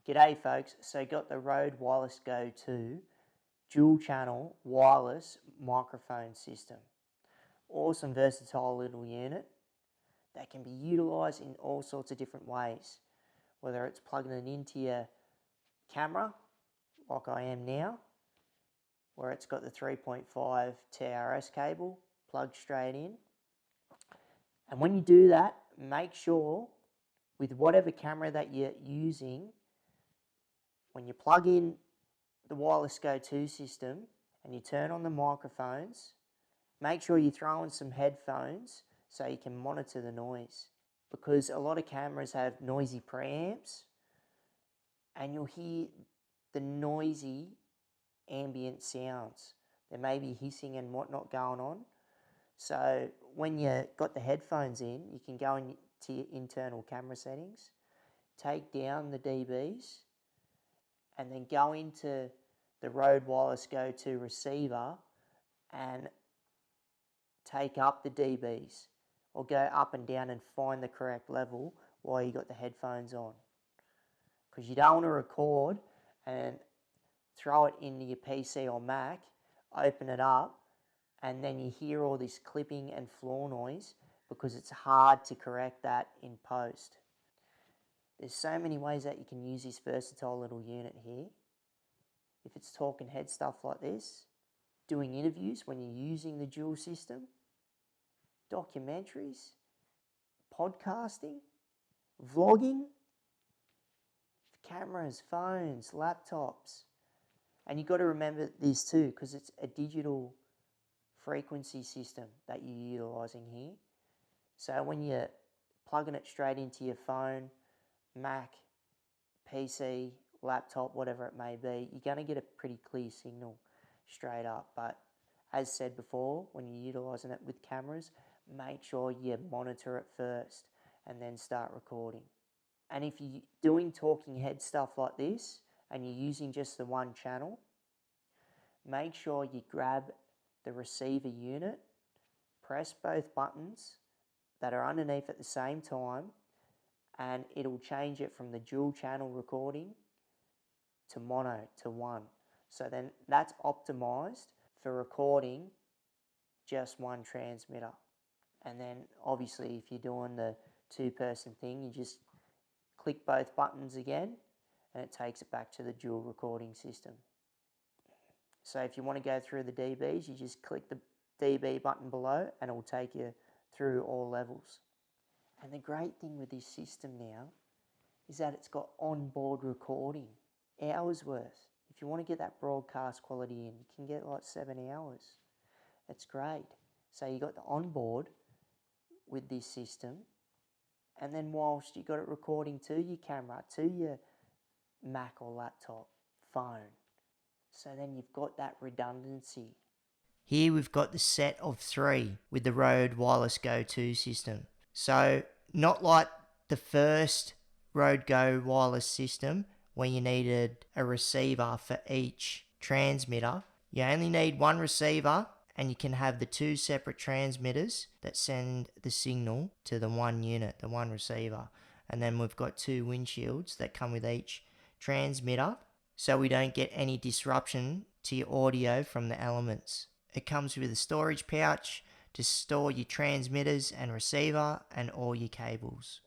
G'day folks, so got the RØDE Wireless Go 2 dual channel wireless microphone system. Awesome versatile little unit that can be utilised in all sorts of different ways. Whether it's plugging it into your camera, like I am now, where it's got the 3.5 TRS cable plugged straight in. And when you do that, make sure with whatever camera that you're using, when you plug in the Wireless Go 2 system and you turn on the microphones, make sure you throw in some headphones so you can monitor the noise. Because a lot of cameras have noisy preamps and you'll hear the noisy ambient sounds. There may be hissing and whatnot going on. So when you got the headphones in, you can go into your internal camera settings, take down the dBs, and then go into the RØDE Wireless Go 2 receiver and take up the dBs, or go up and down and find the correct level while you got the headphones on. Because you don't want to record and throw it into your PC or Mac, open it up, and then you hear all this clipping and floor noise because it's hard to correct that in post. There's so many ways that you can use this versatile little unit here. If it's talking head stuff like this, doing interviews when you're using the dual system, documentaries, podcasting, vlogging, cameras, phones, laptops. And you've got to remember this too, because it's a digital frequency system that you're utilising here. So when you're plugging it straight into your phone, Mac, PC, laptop, whatever it may be, you're going to get a pretty clear signal straight up. But as said before, when you're utilising it with cameras, make sure you monitor it first and then start recording. And if you're doing talking head stuff like this and you're using just the one channel, make sure you grab the receiver unit, press both buttons that are underneath at the same time, and it'll change it from the dual channel recording to mono, to one. So then that's optimized for recording just one transmitter. And then obviously if you're doing the two-person thing, you just click both buttons again and it takes it back to the dual recording system. So if you want to go through the dBs, you just click the dB button below and it will take you through all levels. And the great thing with this system now is that it's got onboard recording, hours worth. If you want to get that broadcast quality in, you can get like 7 hours. That's great. So you got the onboard with this system, and then whilst you got it recording to your camera, to your Mac or laptop, phone. So then you've got that redundancy. Here we've got the set of 3 with the RØDE Wireless Go 2 system. So not like the first RØDE Go wireless system where you needed a receiver for each transmitter. You only need one receiver and you can have the 2 separate transmitters that send the signal to the one unit, the one receiver. And then we've got 2 windshields that come with each transmitter, so we don't get any disruption to your audio from the elements. It comes with a storage pouch to store your transmitters and receiver and all your cables.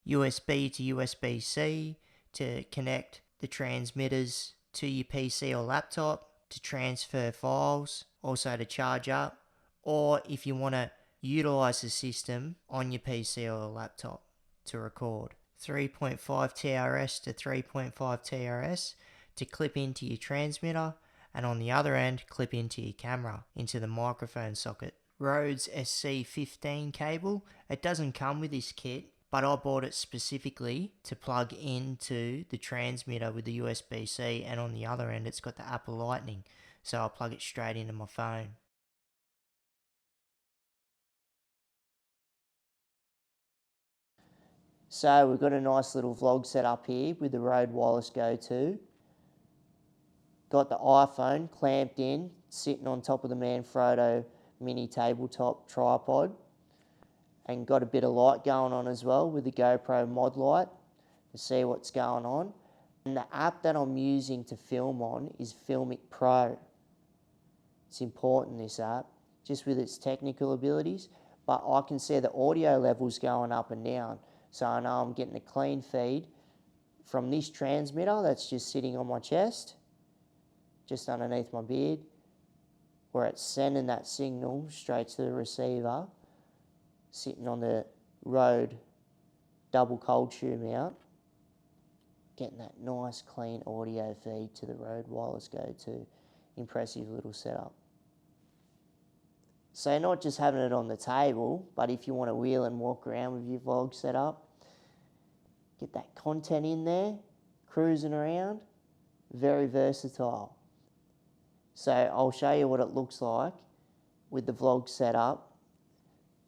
USB to USB-C to connect the transmitters to your PC or laptop to transfer files, also to charge up, or if you want to utilise the system on your PC or laptop to record. 3.5 TRS to 3.5 TRS to clip into your transmitter, and on the other end clip into your camera, into the microphone socket. Rhodes SC15 cable. It doesn't come with this kit, but I bought it specifically to plug into the transmitter with the USB-C, and on the other end it's got the Apple Lightning, so I'll plug it straight into my phone. So we've got a nice little vlog set up here with the RØDE Wireless Go 2. Got the iPhone clamped in, sitting on top of the Manfrotto mini tabletop tripod, and got a bit of light going on as well with the GoPro mod light to see what's going on. And the app that I'm using to film on is Filmic Pro. It's important, this app, just with its technical abilities, but I can see the audio levels going up and down. So I know I'm getting a clean feed from this transmitter that's just sitting on my chest, just underneath my beard, where it's sending that signal straight to the receiver, sitting on the RØDE double cold shoe mount, getting that nice clean audio feed to the RØDE Wireless Go 2. Impressive little setup. So not just having it on the table, but if you want to wheel and walk around with your vlog set up, get that content in there, cruising around, very versatile. So I'll show you what it looks like with the vlog set up,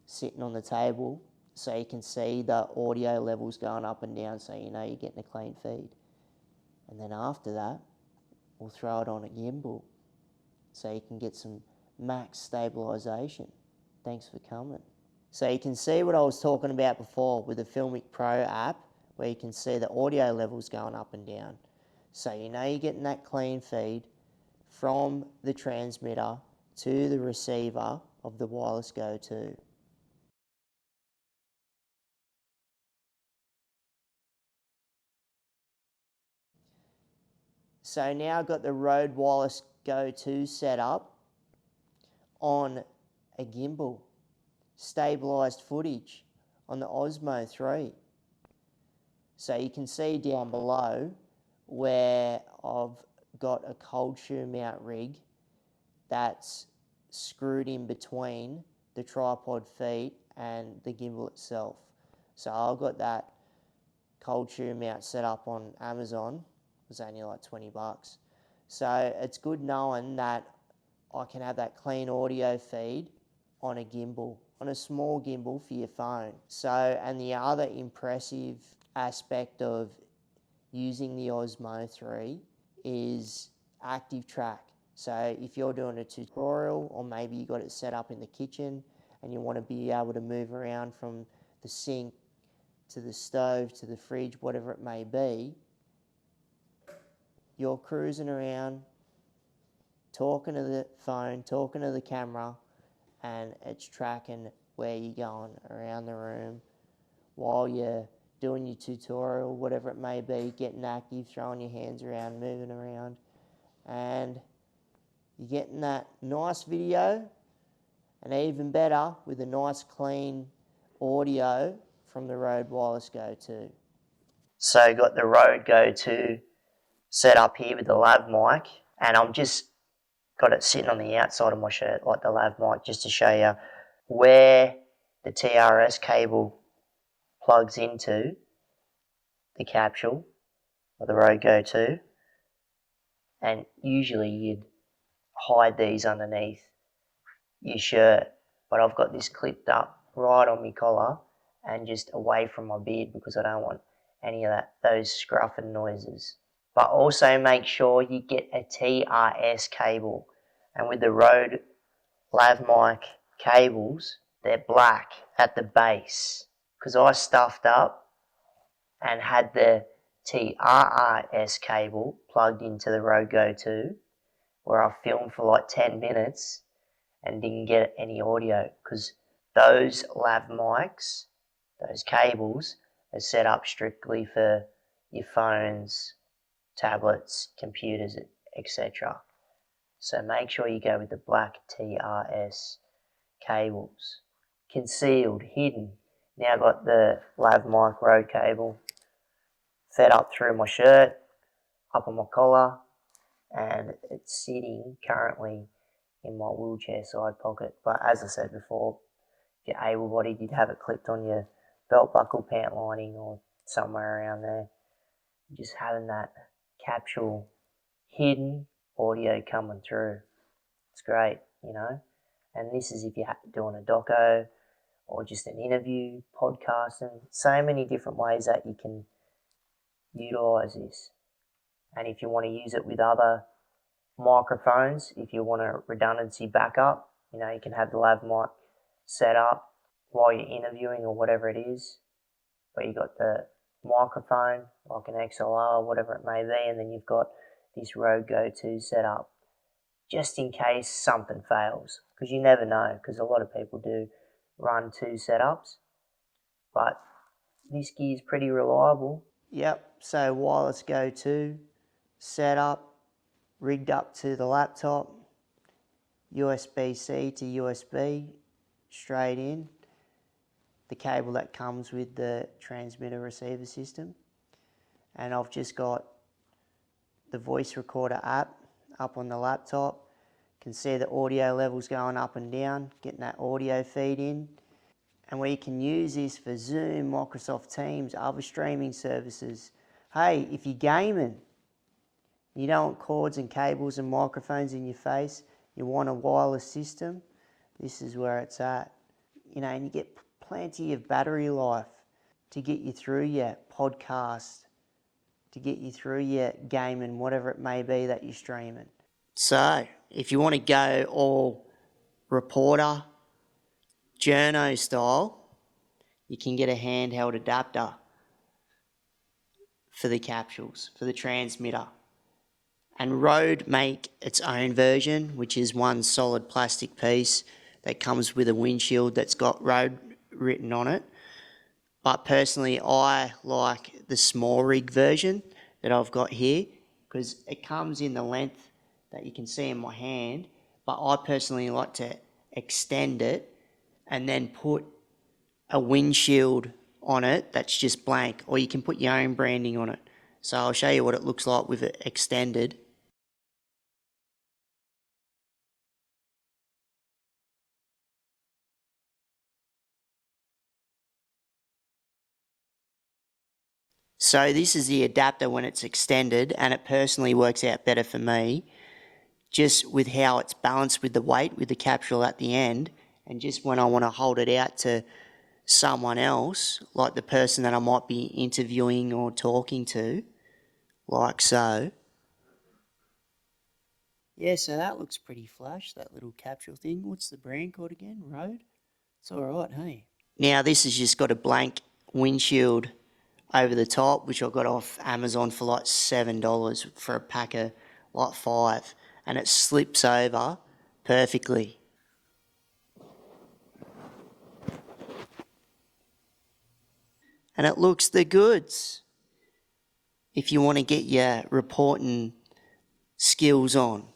sitting on the table, so you can see the audio levels going up and down, so you know you're getting a clean feed. And then after that, we'll throw it on a gimbal, so you can get some max stabilisation. Thanks for coming. So you can see what I was talking about before with the Filmic Pro app, where you can see the audio levels going up and down. So you know you're getting that clean feed from the transmitter to the receiver of the Wireless Go 2. So now I've got the RØDE Wireless Go 2 set up on a gimbal, stabilised footage on the Osmo 3. So you can see down below where I've got a cold shoe mount rig that's screwed in between the tripod feet and the gimbal itself. So I've got that cold shoe mount set up on Amazon. It was only like 20 bucks. So it's good knowing that I can have that clean audio feed on a gimbal, on a small gimbal for your phone. So, and the other impressive aspect of using the Osmo 3 is active track. So if you're doing a tutorial, or maybe you got it set up in the kitchen and you want to be able to move around from the sink to the stove to the fridge, whatever it may be, you're cruising around, talking to the phone, talking to the camera, and it's tracking where you're going around the room while you're doing your tutorial, whatever it may be, getting active, throwing your hands around, moving around, and you're getting that nice video, and even better with a nice clean audio from the RØDE Wireless Go 2. So got the RØDE Go 2 set up here with the lav mic, and I'm just got it sitting on the outside of my shirt like the lav mic, just to show you where the TRS cable plugs into the capsule of the RØDE Go 2, and usually you'd hide these underneath your shirt, but I've got this clipped up right on my collar and just away from my beard because I don't want any of those scruffing noises. But also make sure you get a TRS cable, and with the RØDE lav mic cables, they're black at the base, because I stuffed up and had the TRS cable plugged into the RØDE Go 2, where I filmed for like 10 minutes and didn't get any audio, because those lav mics, those cables, are set up strictly for your phones, tablets, computers, etc. So make sure you go with the black TRS cables. Concealed, hidden. Now I've got the lav mic RØDE cable fed up through my shirt, up on my collar, and it's sitting currently in my wheelchair side pocket. But as I said before, if you're able-bodied, you'd have it clipped on your belt buckle, pant lining, or somewhere around there. Just having that capsule hidden audio coming through. It's great, you know. And this is if you're doing a doco or just an interview, podcasting, so many different ways that you can utilise this. And if you want to use it with other microphones, if you want a redundancy backup, you know, you can have the lav mic set up while you're interviewing or whatever it is, but you got the microphone, like an XLR, whatever it may be, and then you've got this RØDE Go 2 setup, just in case something fails, because you never know, because a lot of people do run 2 setups, but this gear's pretty reliable. Yep, so wireless Go 2 setup, rigged up to the laptop, USB-C to USB, straight in, the cable that comes with the transmitter receiver system, and I've just got the voice recorder app up on the laptop. You can see the audio levels going up and down, getting that audio feed in, and we can use this for Zoom, Microsoft Teams, other streaming services. Hey, if you're gaming, you don't want cords and cables and microphones in your face, you want a wireless system, this is where it's at. You know, and you get plenty of battery life to get you through your podcast, to get you through your gaming, whatever it may be that you're streaming. So, if you want to go all reporter, journo style, you can get a handheld adapter for the capsules, for the transmitter. And RØDE make its own version, which is one solid plastic piece that comes with a windshield that's got RØDE written on it. But personally, I like the small rig version that I've got here, because it comes in the length that you can see in my hand, but I personally like to extend it and then put a windshield on it that's just blank, or you can put your own branding on it. So I'll show you what it looks like with it extended. So this is the adapter when it's extended, and it personally works out better for me, just with how it's balanced with the weight, with the capsule at the end, and just when I want to hold it out to someone else, like the person that I might be interviewing or talking to, like so. Yeah, so that looks pretty flash, that little capsule thing. What's the brand called again? RØDE? It's alright, hey? Now this has just got a blank windshield over the top, which I got off Amazon for like $7 for a pack of like 5, and it slips over perfectly. And it looks the goods if you want to get your reporting skills on.